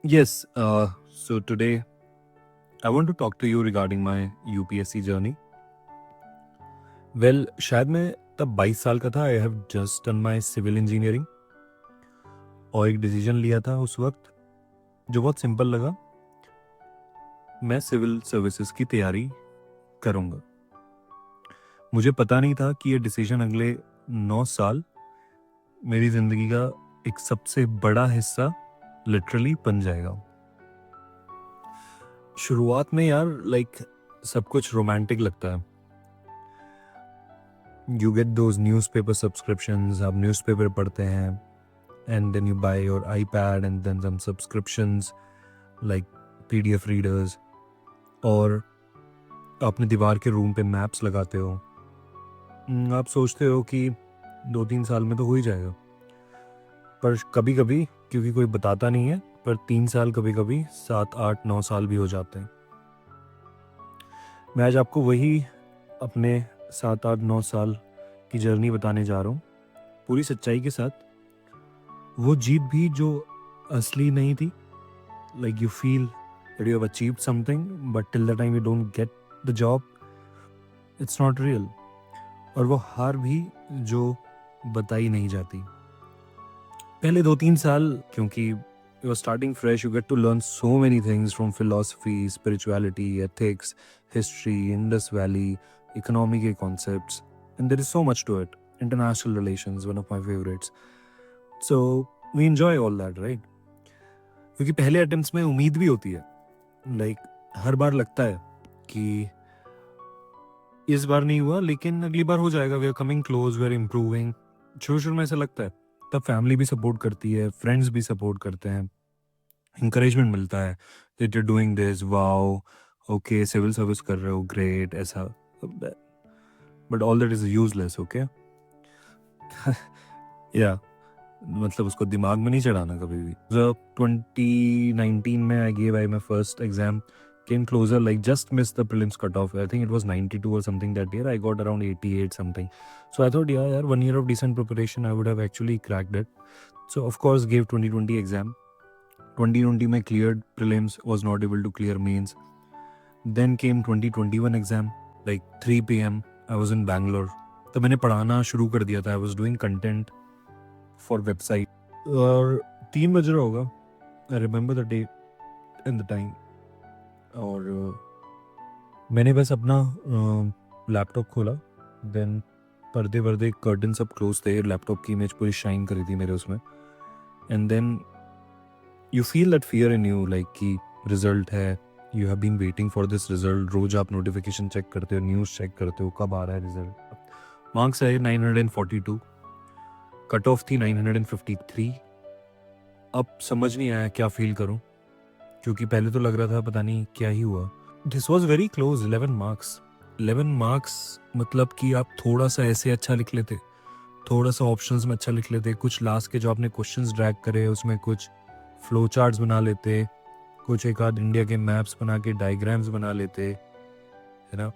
Yes, so today I want to talk to you regarding my UPSC journey. Well, शायद मैं तब 22 साल का था. I have just done my civil engineering और एक डिसीजन लिया था उस वक्त जो बहुत सिंपल लगा. मैं सिविल सर्विसेज की तैयारी करूँगा. मुझे पता नहीं था कि ये डिसीजन अगले 9 साल मेरी ज़िंदगी का एक सबसे बड़ा हिस्सा लिटरली बन जाएगा. शुरुआत में यार सब कुछ रोमांटिक लगता है. You get those newspaper subscriptions. आप न्यूज़पेपर पढ़ते हैं and then you buy your iPad and then some subscriptions like PDF readers, और अपने दीवार के रूम पे मैप्स लगाते हो. आप सोचते हो कि 2-3 साल में तो हो ही जाएगा, पर कभी कभी क्योंकि कोई बताता नहीं है, पर 3 साल कभी कभी 7-8-9 साल भी हो जाते हैं. मैं आज आपको वही अपने 7-8-9 साल की जर्नी बताने जा रहा हूँ, पूरी सच्चाई के साथ. वो जीत भी जो असली नहीं थी. Like you feel that you have achieved something, but till the time you don't get the job, it's not real. और वो हार भी जो बताई नहीं जाती. पहले 2-3 साल क्योंकि you are starting fresh, you get to learn so many things from philosophy, spirituality, ethics, history, Indus Valley, economic concepts, and there is so much to it. International relations, one of my favorites. So we enjoy all that, right? क्योंकि पहले attempts में उम्मीद भी होती है. हर बार लगता है कि इस बार नहीं हुआ लेकिन अगली बार हो जाएगा. We are coming close, we are improving. शुरू में ऐसा लगता है. तब फैमिली भी सपोर्ट करती है, फ्रेंड्स भी सपोर्ट करते हैं, इंकरेजमेंट मिलता है that you are doing this, wow, okay, civil service कर रहे हो, ग्रेट, ऐसा. But all that is useless. Okay, या मतलब उसको दिमाग में नहीं चढ़ाना कभी भी. 2019 में I gave my first exam, came closer, just missed the prelims cutoff. I think it was 92 or something that year. I got around 88 something. So I thought, yeah, 1 year of decent preparation, I would have actually cracked it. So of course gave 2020 exam. 2020 में cleared prelims, was not able to clear mains. Then came 2021 exam, 3 p.m. I was in Bangalore. तो मैंने पढ़ाना शुरू कर दिया था. I was doing content for website. और 3 बज रहा होगा. I remember the date and the time. और मैंने बस अपना लैपटॉप खोला. देन पर्दे वर्दे कर्टन सब क्लोज थे. लैपटॉप की इमेज पूरी शाइन करी थी मेरे उसमें. And then you feel that fear in you, कि रिजल्ट है. You have been waiting for this result. रोज आप नोटिफिकेशन चेक करते हो, न्यूज़ चेक करते हो, कब आ रहा है रिजल्ट. मार्क्स आए 942, कट ऑफ थी 953. अब समझ नहीं आया क्या फील करूं, क्योंकि पहले तो लग रहा था पता नहीं क्या ही हुआ. This was very close. 11 marks मतलब कि आप थोड़ा सा ऐसे अच्छा लिख लेते, थोड़ा सा ऑप्शंस में अच्छा लिख लेते, कुछ लास्ट के जो आपने क्वेश्चंस ड्रैग करे उसमें कुछ फ्लो चार्ट्स बना लेते, कुछ एक आध इंडिया के मैप्स बना के डायग्राम्स बना लेते, है ना.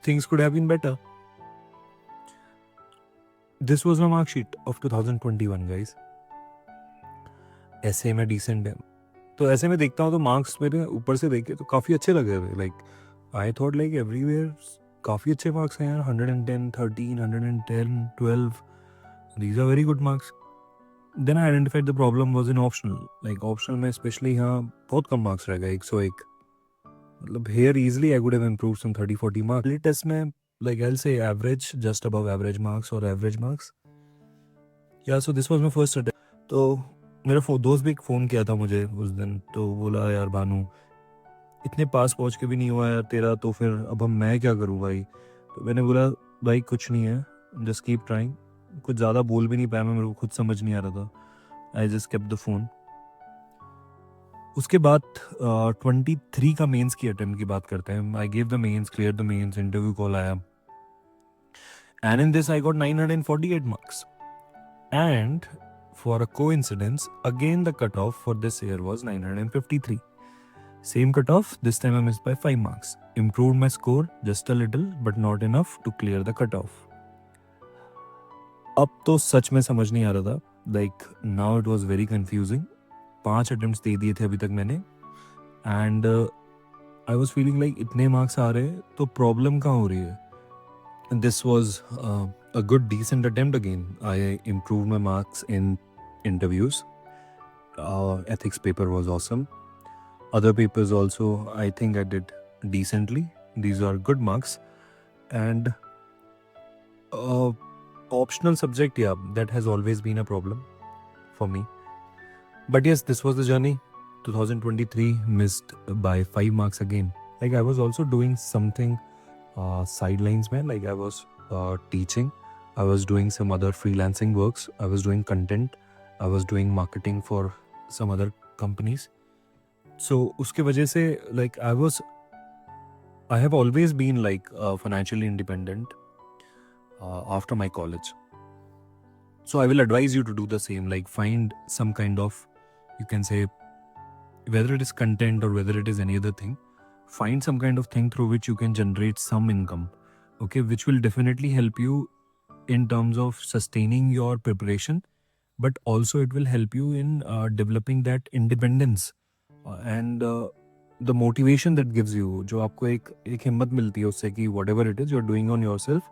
Things could have been better. This was my marksheet of 2021 guys. ऐसे में डिसेंट है. तो ऐसे में देखता हूँ तो मार्क्स मेरे ऊपर से देखे तो काफ़ी अच्छे लगे थे. आई थॉट एवरीवेयर काफ़ी अच्छे मार्क्स हैं यार. 110, 13, 110, 12. These are very good marks. Then I identified the problem was in optional. Optional में स्पेशली यहाँ बहुत कम मार्क्स रह गए, 101. मतलब here easily I would have improved some 30-40 marks. Test में I say average, just above average marks और average marks. Yeah so this was my first attempt. तो मेरा दोस्त भी एक फ़ोन किया था मुझे उस दिन. तो बोला, यार भानु, इतने पास पहुंच के भी नहीं हुआ यार तेरा, तो फिर अब मैं क्या करूं भाई. तो मैंने बोला, भाई कुछ नहीं है, जस्ट कीप ट्राइंग. कुछ ज़्यादा बोल भी नहीं पाया मैं, मेरे को खुद समझ नहीं आ रहा था. I just kept the phone. उसके बाद 23 का मेंस की अटेम्प्ट की बात करते हैं. I gave the mains, clear the mains, interview call आया. And in this I got 948 marks. And for a coincidence, again the cutoff for this year was 953. Same cutoff, this time I missed by 5 marks. Improved my score just a little, but not enough to clear the cutoff. अब तो सच में समझ नहीं आ रहा था. Now it was very confusing. 5 attempts दे दिए थे अभी तक मैंने, and I was feeling like इतने मार्क्स आ रहे हैं तो प्रॉब्लम कहाँ हो रही है. This was a good, decent attempt again. I improved my marks in interviews. Ethics paper was awesome. Other papers also, I think I did decently. These are good marks. And optional subject, yeah, that has always been a problem for me. But yes, this was the journey. 2023 missed by 5 marks again. Like I was also doing something sidelines, man. Like I was teaching, I was doing some other freelancing works, I was doing content, I was doing marketing for some other companies. So उसके वजह से like I have always been like financially independent after my college. So I will advise you to do the same. Like find some kind of, you can say, whether it is content or whether it is any other thing, find some kind of thing through which you can generate some income, okay, which will definitely help you in terms of sustaining your preparation, but also it will help you in developing that independence and the motivation that gives you, जो आपको एक हिम्मत मिलती है उससे कि whatever it is you're doing on yourself,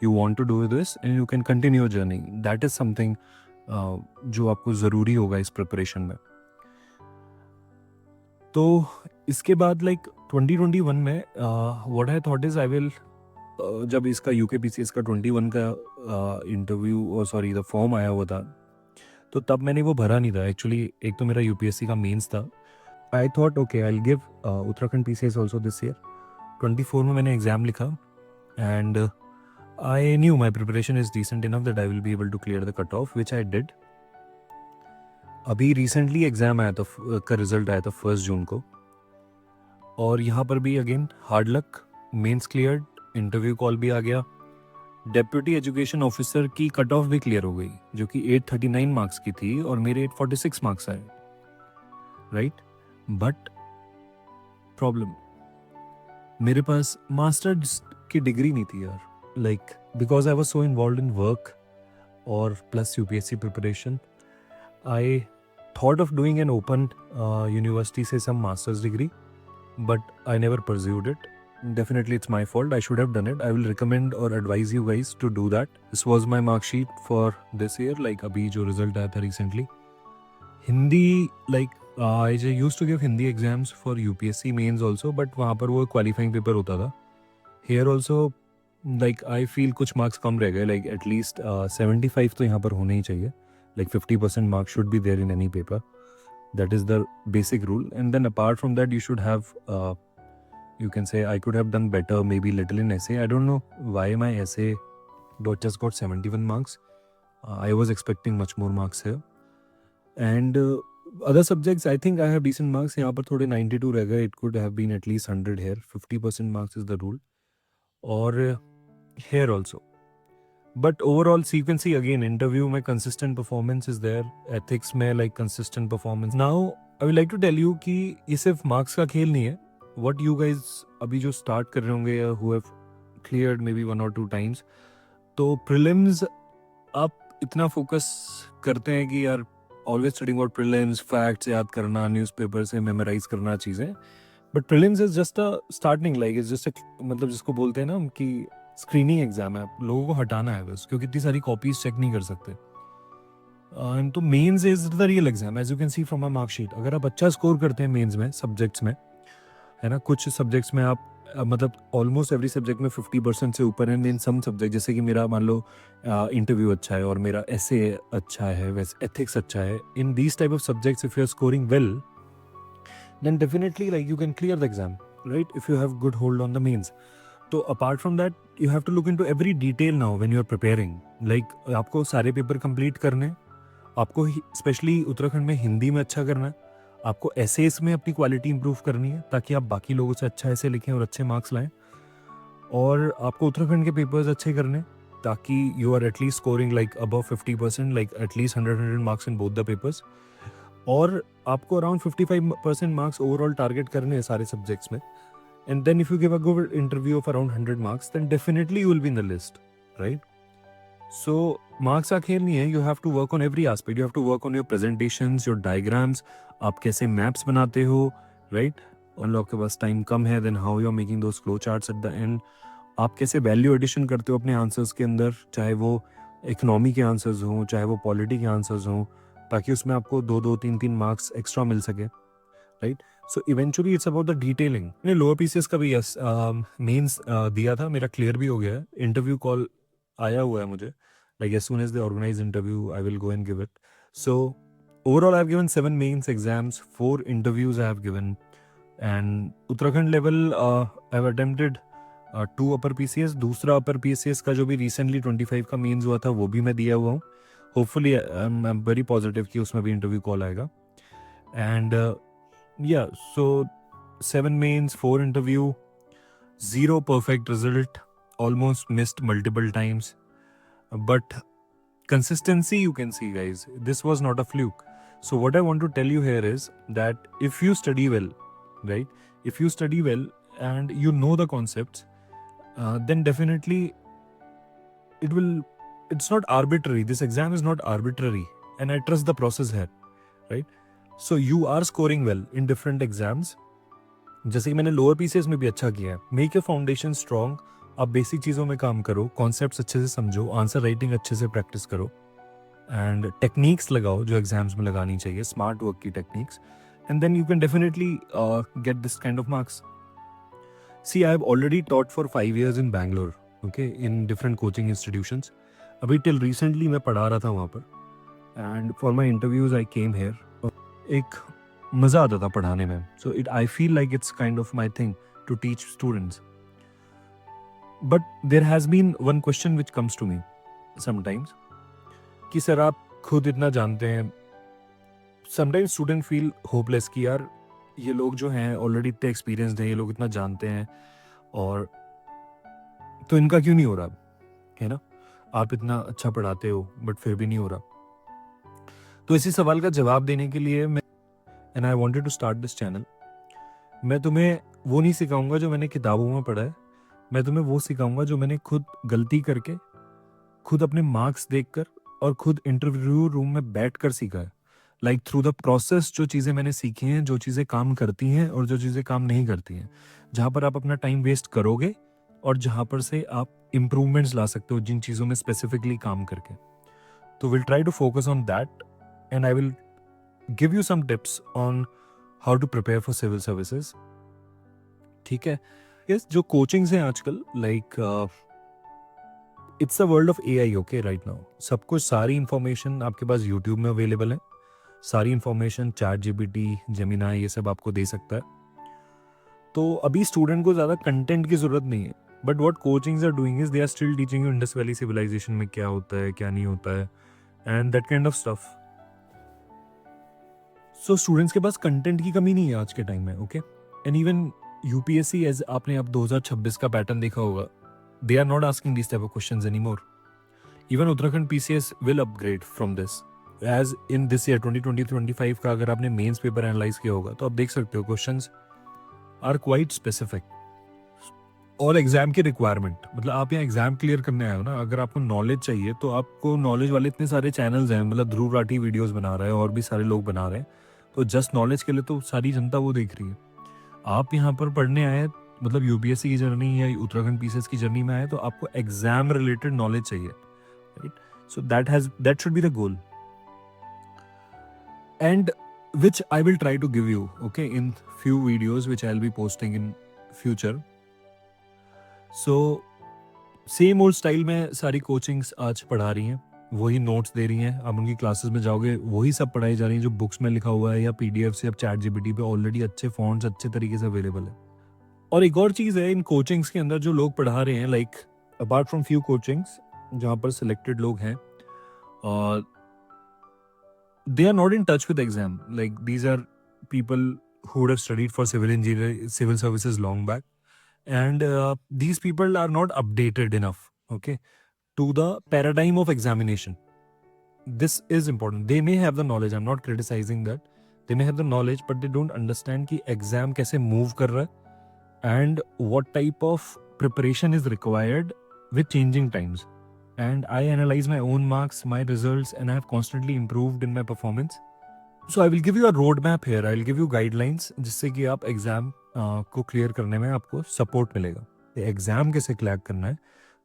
you want to do this and you can continue your journey. That is something जो आपको ज़रूरी होगा इस प्रिपरेशन में. तो इसके बाद लाइक 2021 में what I thought is I will, जब इसका UKPCS का 21 का इंटरव्यू और सॉरी द फॉर्म आया हुआ था, तो तब मैंने वो भरा नहीं था एक्चुअली. एक तो मेरा UPSC का मेंस था. I thought okay I will give Uttarakhand PCS also this year. 24 में मैंने एग्ज़ाम लिखा and I knew my preparation is decent enough that I will be able to clear the cut off, which I did. अभी recently exam आया था का result आया था 1 जून को, और यहाँ पर भी again hard luck, mains cleared, interview call भी आ गया. डेप्यूटी एजुकेशन ऑफिसर की कट ऑफ भी क्लियर हो गई जो कि 839 मार्क्स की थी और मेरे 846 मार्क्स आए, राइट. बट प्रॉब्लम, मेरे पास मास्टर्स की डिग्री नहीं थी यार. Like because I was so involve in work और plus UPSC preparation, I thought of doing an open university, say some master's degree, but I never pursued it. Definitely it's my fault. I should have done it. I will recommend or advise you guys to do that. This was my mark sheet for this year. Like अभी जो result आया था recently. Hindi, like I used to give Hindi exams for UPSC mains also, but वहाँ पर वो qualifying paper होता था. Here also, like I feel कुछ marks कम रह गए. Like at least 75 तो यहाँ पर होने ही चाहिए. Like 50% marks should be there in any paper. That is the basic rule. And then apart from that, you should have, you can say, I could have done better, maybe little in essay. I don't know why my essay just got 71 marks. I was expecting much more marks here. And other subjects, I think I have decent marks. यहाँ पर थोड़े 92 रह गए. It could have been at least 100 here. 50% marks is the rule. और here also. But overall, you can see again, interview में consistent performance is there. Ethics में like consistent performance. Now, I would like to tell you कि ये सिर्फ marks का खेल नहीं है. What you guys अभी जो start कर रहे होंगे या who have cleared maybe 1 or 2 times, तो prelims आप इतना focus करते हैं कि यार always studying about prelims, facts याद करना, newspaper से memorize करना चीज़ें. But prelims is just a starting, like it's just a, मतलब जिसको बोलते हैं ना हम कि स्क्रीनिंग एग्जाम है, लोगों को हटाना है बस, क्योंकि इतनी सारी कॉपीज चेक नहीं कर सकते. तो mains is the real exam as you can see from my marksheet. अगर आप अच्छा स्कोर करते हैं मेंस में सब्जेक्ट्स में, है ना, कुछ सब्जेक्ट्स में आप मतलब ऑलमोस्ट एवरी सब्जेक्ट में 50% से ऊपर है. इन सम सब्जेक्ट जैसे कि मेरा मान लो इंटरव्यू अच्छा है और मेरा एसे अच्छा है, वैसे एथिक्स अच्छा है. In these type of subjects if you are scoring well, then definitely like you can clear the exam, right, if you have good hold on the mains. तो apart from that you have to look into every detail now when you are preparing. Like आपको सारे paper complete करने, आपको specially Uttarakhand में हिंदी में अच्छा करना है, आपको एसेस में अपनी क्वालिटी इंप्रूव करनी है ताकि आप बाकी लोगों से अच्छा ऐसे लिखें और अच्छे मार्क्स लाएं, और आपको उत्तराखंड के पेपर्स अच्छे करने ताकि you are at least scoring like above 50%, like at least 100 marks in both the papers. और आपको अराउंड 55% मार्क्स ओवरऑल टारगेट करने हैं सारे सब्जेक्ट्स में. And then if you give a good interview of around 100 marks, then definitely you will be in the list, right? So marks का खेल नहीं है. You have to work on every aspect. You have to work on your presentations, your diagrams. आप कैसे maps बनाते हो, right? और आपके पास टाइम कम है, then how you are making those flow charts at the end. आप कैसे वैल्यू एडिशन करते हो अपने आंसर्स के अंदर, चाहे वो इकोनॉमी के आंसर्स हों, चाहे वो पॉलिटी के आंसर्स हों, ताकि उसमें आपको 2-2, 3-3 मार्क्स एक्स्ट्रा मिल सके, right? So eventually it's about the detailing. मैंने लोअर पीसीएस का भी यस मेंस दिया था, मेरा क्लियर भी हो गया है, इंटरव्यू कॉल आया हुआ है मुझे, like as soon as they organise interview I will go and give it. So overall I've given 7 mains exams, 4 interviews I have given, and Uttarakhand level I've attempted 2 upper PCS, दूसरा upper PCS का जो भी recently 25 का mains हुआ था वो भी मैं दिया हुआ हूँ। होपफुली I'm very positive कि उसमें भी इंटरव्यू कॉल आएगा। And yeah, so 7 mains, 4 interview, 0 perfect result, almost missed multiple times, but consistency you can see, guys, this was not a fluke. So what I want to tell you here is that if you study well, right, if you study well and you know the concepts, then definitely it's not arbitrary. This exam is not arbitrary, and I trust the process here, right? So you are scoring well in different exams. जैसे कि मैंने lower PCS में भी अच्छा किया है। Make your foundation strong, आप basic चीज़ों में काम करो, कॉन्सेप्ट्स अच्छे से समझो, आंसर राइटिंग अच्छे से प्रैक्टिस करो, एंड टेक्निक्स लगाओ जो एग्जाम्स में लगानी चाहिए, स्मार्ट वर्क की techniques, and then you can definitely get this kind of marks. See I have already taught for 5 years in Bangalore, okay, in different coaching institutions. अभी टिल रिसेंटली मैं पढ़ा रहा था वहाँ पर, and for my interviews I came here. एक मज़ा आता था पढ़ाने में, so it I feel like it's kind of my thing to teach students. But there has been one question which comes to me sometimes कि sir आप खुद इतना जानते हैं, समटाइम्स स्टूडेंट फील होपलेस कि यार ये लोग जो हैं ऑलरेडी इतने एक्सपीरियंस्ड हैं, ये लोग इतना जानते हैं, और तो इनका क्यों नहीं हो रहा, है ना? आप इतना अच्छा पढ़ाते हो बट फिर भी नहीं हो रहा। तो इसी सवाल का जवाब देने के लिए मैं and I wanted to start this channel. मैं तुम्हें वो नहीं सिखाऊंगा जो मैंने किताबों में पढ़ा है, मैं तुम्हें वो सिखाऊंगा जो मैंने खुद गलती करके, खुद अपने मार्क्स देखकर और खुद इंटरव्यू रूम में बैठकर सीखा है। लाइक थ्रू द प्रोसेस जो चीज़ें मैंने सीखी हैं, जो चीज़ें काम करती हैं और जो चीज़ें काम नहीं करती हैं, जहाँ पर आप अपना टाइम वेस्ट करोगे और जहाँ पर से आप इम्प्रूवमेंट्स ला सकते हो जिन चीज़ों में स्पेसिफिकली काम करके। तो will try to focus on that, and I will give you some tips on how to prepare for civil services, ठीक है? यस, जो कोचिंग्स हैं आजकल, like it's a world of AI, okay, right now सब कुछ, सारी information आपके पास YouTube में अवेलेबल है। सारी इंफॉर्मेशन चैट जीपीटी, जेमिनाई, ये सब आपको दे सकता है। तो अभी स्टूडेंट को ज़्यादा कंटेंट की ज़रूरत नहीं है, but what coachings are doing is they are still teaching you Indus valley civilisation में क्या होता है, क्या नहीं होता है, and that kind of stuff. So students के पास कंटेंट की कमी नहीं है आज के टाइम में, okay? And even UPSC, as आपने अब 2026 का पैटर्न देखा होगा, they are not asking these type of questions anymore. Even Uttarakhand PCS will upgrade from this. As in this year 2020-25 का अगर आपने मेंस पेपर एनालाइज किया होगा तो आप देख सकते हो क्वेश्चंस आर क्वाइट स्पेसिफिक, और एग्जाम की रिक्वायरमेंट, मतलब आप यहाँ एग्जाम क्लियर करने आए हो ना, अगर आपको नॉलेज चाहिए तो आपको नॉलेज वाले इतने सारे चैनल्स हैं, मतलब ध्रुव राठी वीडियोस बना रहे हैं और भी सारे लोग बना रहे हैं, तो जस्ट नॉलेज के लिए तो सारी जनता वो देख रही है। आप यहाँ पर पढ़ने आए, मतलब यूपीएससी की जर्नी या उत्तराखंड पीसीएस की जर्नी में आए, तो आपको एग्जाम रिलेटेड नॉलेज चाहिए, right? So that should be the goal, and which I will try to give you, okay, in few videos which I'll be posting in future. So same old style में सारी coachings आज पढ़ा रही हैं, वही notes दे रही हैं, आप उनकी क्लासेस में जाओगे वही सब पढ़ाई जा रही है जो बुक्स में लिखा हुआ है या पीडीएफ से, अब चैट जीपीटी पे ऑलरेडी अच्छे फॉन्ट्स अच्छे तरीके से अवेलेबल है। और एक और चीज़ है इन कोचिंग्स के अंदर जो लोग पढ़ा रहे हैं, like apart from few coachings जहाँ पर सिलेक्टेड लोग हैं, और they are not in touch with exam. Like these are people who would have studied for civil engineering, civil services long back, and these people are not updated enough, okay, to the paradigm of examination. This is important. They may have the knowledge, I'm not criticizing that, they may have the knowledge, but they don't understand कि exam कैसे move कर रहा है and what type of preparation is required with changing times. And I analyze my own marks, my results, and I have constantly improved in my performance. So I will give you a road map here, I will give you guidelines जिससे कि आप exam को clear करने में आपको support मिलेगा। Exam कैसे clear करना है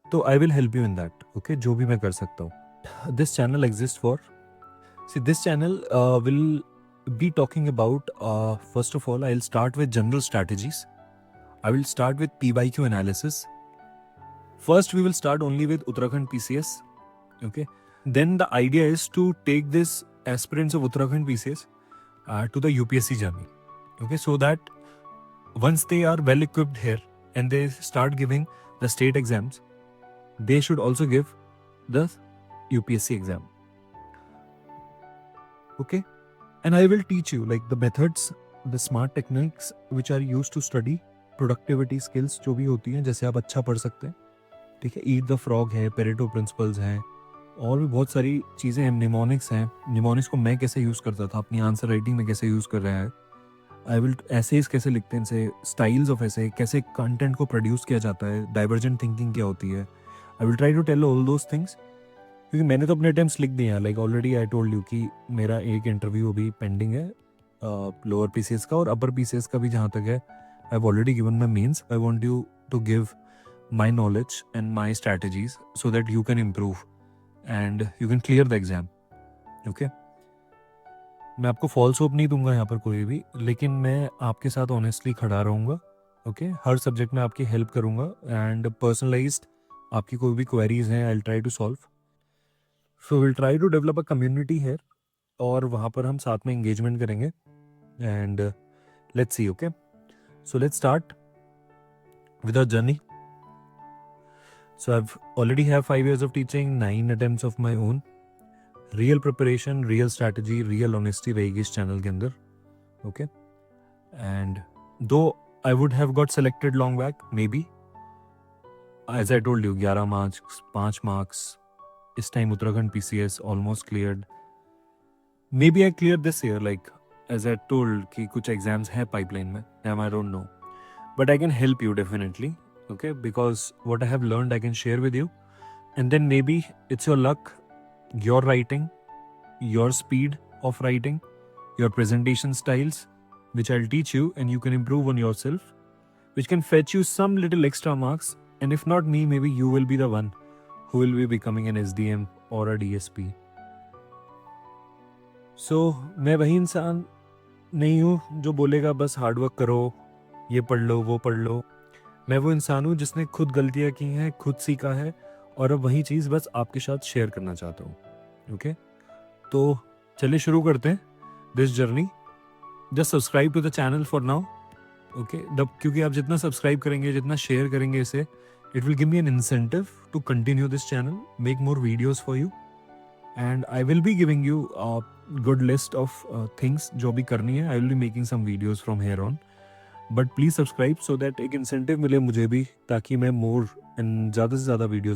तो I will help you in that, okay, जो भी मैं कर सकता हूँ। This channel exist for, see this channel will be talking about, first of all, I'll start with general strategies. I will start with PYQ analysis. First, we will start only with Uttarakhand PCS. Okay. Then the idea is to take this aspirants of Uttarakhand PCS to the UPSC journey. Okay. So that once they are well equipped here and they start giving the state exams, they should also give the UPSC exam. Okay. And I will teach you like the methods, the smart techniques which are used to study productivity skills जो भी होती हैं, जैसे आप अच्छा पढ़ सकते हैं, ठीक है। ईट द फ्रॉग है, पेरेटो प्रिंसिपल्स हैं, और भी बहुत सारी चीज़ें हैं। निमोनिक्स हैं, निमोनिक्स को मैं कैसे यूज़ करता था, अपनी आंसर राइटिंग में कैसे यूज़ कर रहा है। आई विल एसेज कैसे लिखते हैं, इनसे स्टाइल्स ऑफ ऐसे कैसे कंटेंट को प्रोड्यूस किया जाता है, डाइवर्जेंट थिंकिंग क्या होती है। I will try to tell all those things, क्योंकि मैंने तो अपने अटेम्प्ट्स लिख दिए हैं। Like already I told you कि मेरा एक इंटरव्यू अभी पेंडिंग है लोअर पीसीएस का, और अपर पीसीएस का भी जहाँ तक है I have already given my means. I want you to give my knowledge and my strategies so that you can improve and you can clear the exam. Okay, मैं आपको false hope नहीं दूंगा यहाँ पर कोई भी, लेकिन मैं आपके साथ ऑनेस्टली खड़ा रहूँगा। ओके, हर सब्जेक्ट में आपकी हेल्प करूँगा एंड पर्सनलाइज्ड आपकी कोई भी क्वेरीज हैं I will try to solve. So will try to develop a community है, और वहाँ पर हम साथ में एंगेजमेंट करेंगे and let's see. Okay, so let's start with our journey. So I already have 5 years of teaching, 9 attempts of my own, real preparation, real strategy, real honesty रहेगी इस चैनल के अंदर। Okay, and though I would have got selected long back, may be as I told you 11 marks, 5 marks. इस time Uttarakhand PCS almost cleared, maybe I clear this year, like as I told कि कुछ exams हैं pipeline में, I don't know, but I can help you definitely. Okay, because what I have learned I can share with you, and then maybe it's your luck, your writing, your speed of writing, your presentation styles, which I'll teach you and you can improve on yourself, which can fetch you some little extra marks. And if not me, maybe you will be the one who will be becoming an SDM or a DSP. So, मैं वही इंसान नहीं हूँ जो बोलेगा बस hard work करो, ये पढ़ लो, वो पढ़ लो। मैं वो इंसान हूँ जिसने खुद गलतियाँ की हैं, खुद सीखा है, और अब वही चीज़ बस आपके साथ शेयर करना चाहता हूँ। ओके, तो चलिए शुरू करते हैं this journey. Just subscribe to the channel for now. Okay, क्योंकि आप जितना सब्सक्राइब करेंगे, जितना शेयर करेंगे इसे, it will give me an incentive to continue this channel, make more videos for you, and I will be giving you good list of things जो भी करनी है। I will be making some videos from here on, but please subscribe so that एक incentive मिले मुझे भी, ताकि मैं मोर एंड ज़्यादा से ज़्यादा वीडियोज़